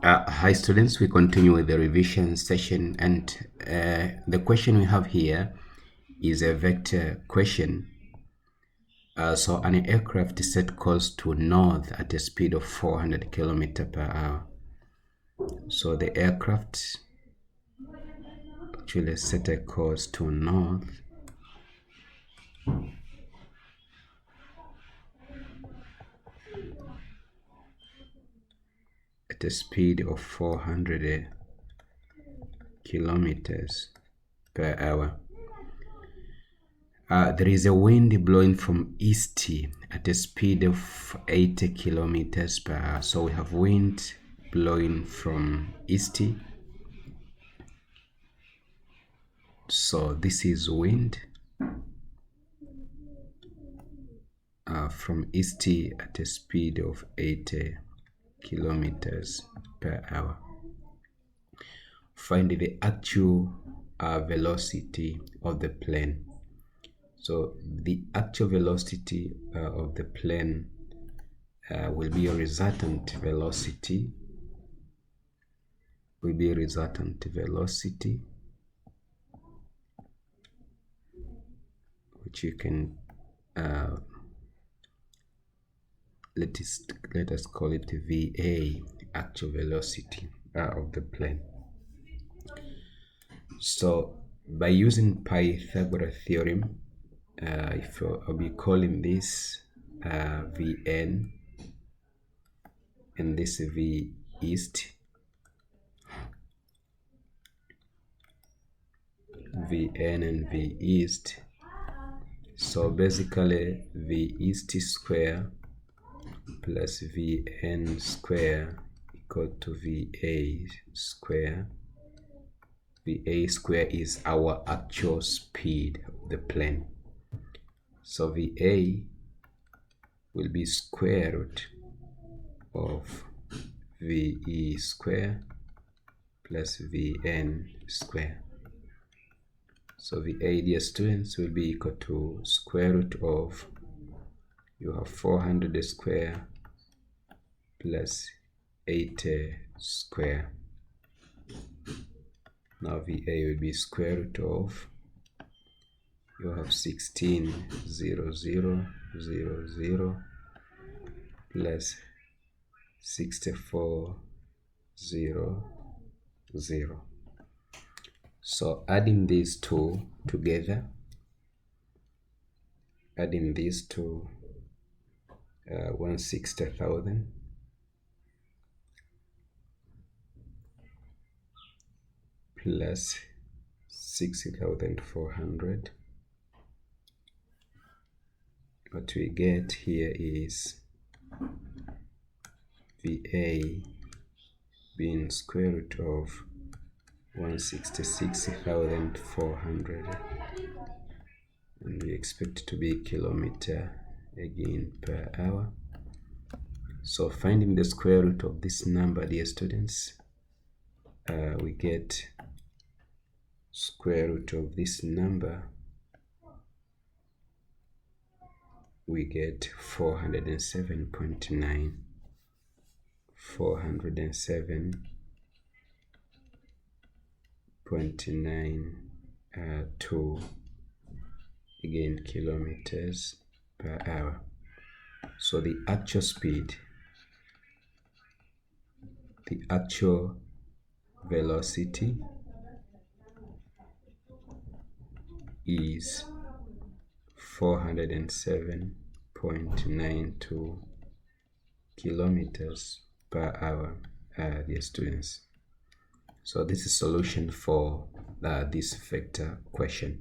Hi students, we continue with the revision session, and the question we have here is a vector question. So an aircraft set course to north at a speed of 400 km per hour. So the aircraft actually set a course to north at a speed of 400 kilometers per hour. There is a wind blowing from east at a speed of 80 kilometers per hour. So we have wind blowing from east. So this is wind from east at a speed of 80 kilometers per hour. Find the actual velocity of the plane. So the actual velocity of the plane will be a resultant velocity. Which you can let us call it VA, actual velocity of the plane. So by using Pythagoras theorem, I'll be calling this Vn and this V east, Vn and V east. So basically V east square plus Vn square equal to VA square. VA square is our actual speed of the plane. So VA will be square root of VE square plus Vn square. So VA, dear students, will be equal to square root of, you have 400 square plus 80 square. Now VA will be square root of, you have 16,000 plus 64,000. So adding these two together, 160,000 plus 60,400. What we get here is VA being square root of 166,400, and we expect to be kilometer again per hour. So finding the square root of this number, dear students, we get square root of this number, we get 407.9. 407.92 again kilometers per hour. So the actual speed, the actual velocity is 407.92 kilometers per hour, dear students. So this is solution for this vector question.